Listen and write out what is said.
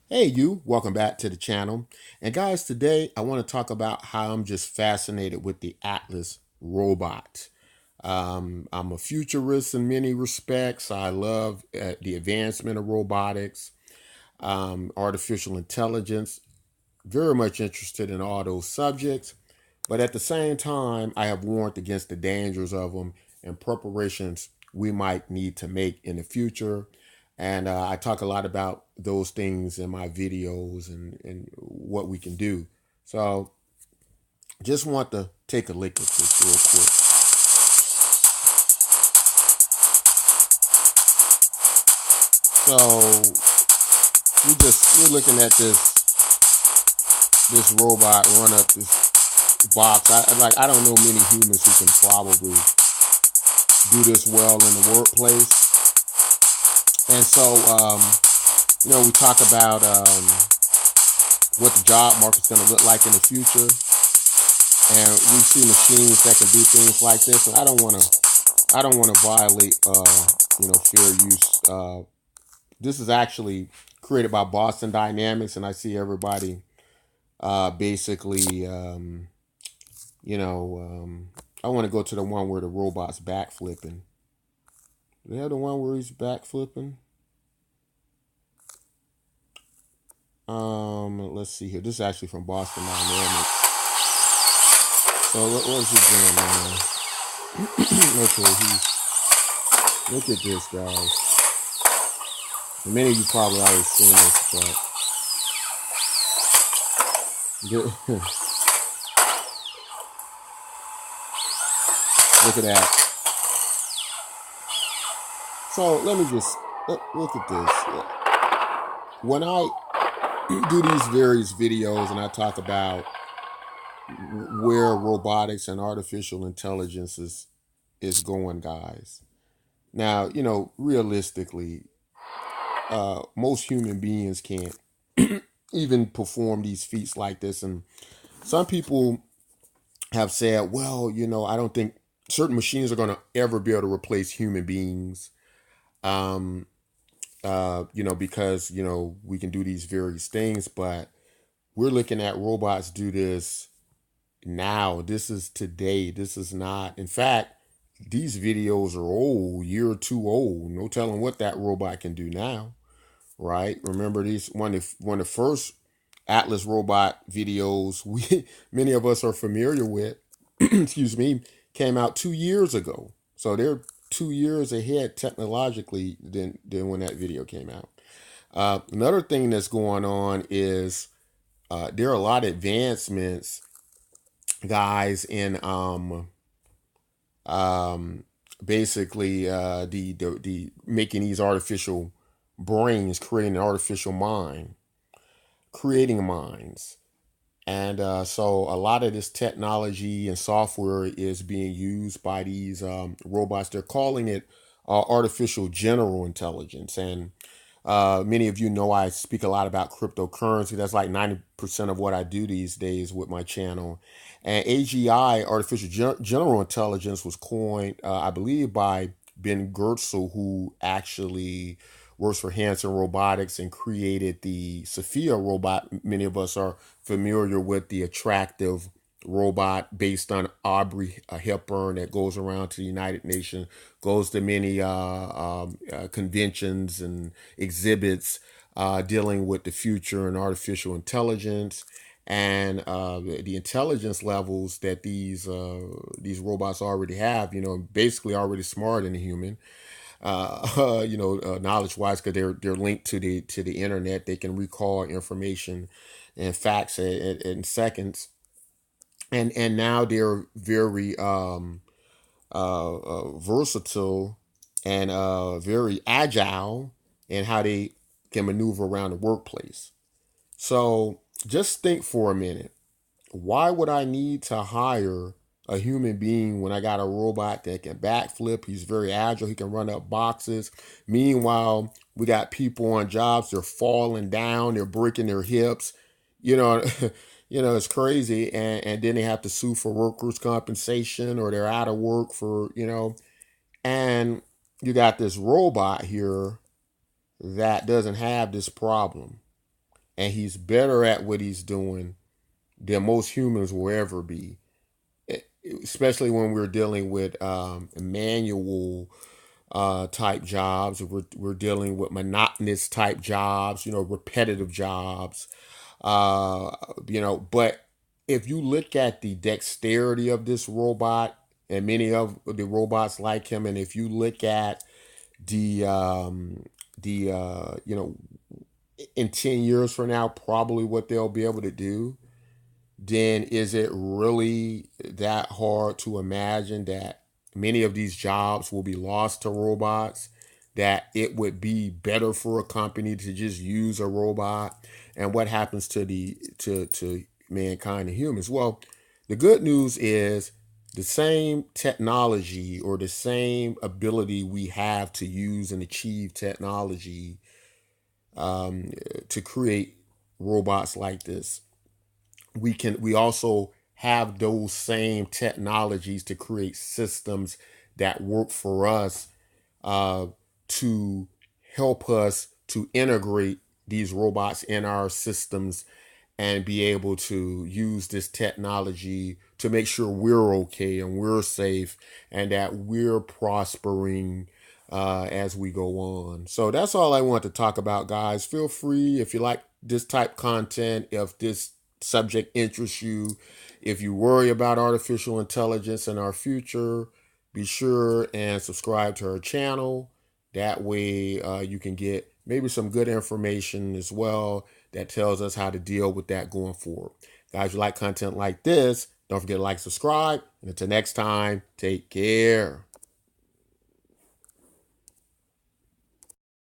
Hey, you, welcome back to the channel. And guys, today I want to talk about how I'm just fascinated with the Atlas robot. I'm a futurist in many respects. I love the advancement of robotics, artificial intelligence, very much interested in all those subjects. But at the same time, I have warned against the dangers of them and preparations we might need to make in the future. And I talk a lot about those things in my videos and what we can do. So just want to take a look at this real quick. So we're looking at this robot run up this box. I don't know many humans who can probably do this well in the workplace. And so we talk about what the job market's going to look like in the future, and we see machines that can do things like this. And I don't want to violate, fair use. This is actually created by Boston Dynamics, and I see everybody basically, you know, um, I want to go to the one where the robot's backflipping. They have the one where he's backflipping. Let's see here. This is actually from Boston Dynamics. So what was he doing, man? Okay, look at this, guys. Many of you probably already seen this, but look at that. So let me just look at this. When I do these various videos and I talk about where robotics and artificial intelligence is going, guys. Now, realistically, most human beings can't even perform these feats like this. And some people have said, well, I don't think certain machines are going to ever be able to replace human beings. Um, because, we can do these various things, but we're looking at robots do this now. This is today. This is not, in fact, these videos are old, year or two old. No telling what that robot can do now, right? Remember these one of the first Atlas robot videos we many of us are familiar with, excuse me, came out 2 years ago. So they're 2 years ahead technologically than when that video came out. Another thing that's going on is there are a lot of advancements, guys, in um, basically the making these artificial brains, creating an artificial mind, creating minds. And so a lot of this technology and software is being used by these robots. They're calling it artificial general intelligence. And many of you know I speak a lot about cryptocurrency. That's like 90% of what I do these days with my channel. And AGI, artificial general intelligence, was coined, I believe, by Ben Goertzel, who actually works for Hanson Robotics and created the Sophia robot. Many of us are familiar with the attractive robot based on Aubrey Hepburn that goes around to the United Nations, goes to many conventions and exhibits dealing with the future and artificial intelligence and the intelligence levels that these robots already have. Basically already smarter than a human. Knowledge wise, because they're linked to the internet. They can recall information and facts in seconds, and now they're very versatile and very agile in how they can maneuver around the workplace. So just think for a minute. Why would I need to hire a human being when I got a robot that can backflip? He's very agile. He can run up boxes. Meanwhile, we got people on jobs. They're falling down. They're breaking their hips. You know, it's crazy. And then they have to sue for workers' compensation, or they're out of work and you got this robot here that doesn't have this problem. and he's better at what he's doing than most humans will ever be, especially when we're dealing with manual type jobs. We're dealing with monotonous type jobs, repetitive jobs. Uh, but if you look at the dexterity of this robot and many of the robots like him, and if you look at the in 10 years from now, probably what they'll be able to do, then is it really that hard to imagine that many of these jobs will be lost to robots? That it would be better for a company to just use a robot? And what happens to to mankind and humans? Well, the good news is the same technology or the same ability we have to use and achieve technology to create robots like this, we also have those same technologies to create systems that work for us, uh, to help us to integrate these robots in our systems and be able to use this technology to make sure we're okay and we're safe and that we're prospering as we go on. So that's all I want to talk about, guys. Feel free, if you like this type content, if this subject interests you, if you worry about artificial intelligence in our future, be sure and subscribe to our channel. That way you can get maybe some good information as well that tells us how to deal with that going forward. Guys, if you like content like this, don't forget to like, subscribe, and until next time, take care.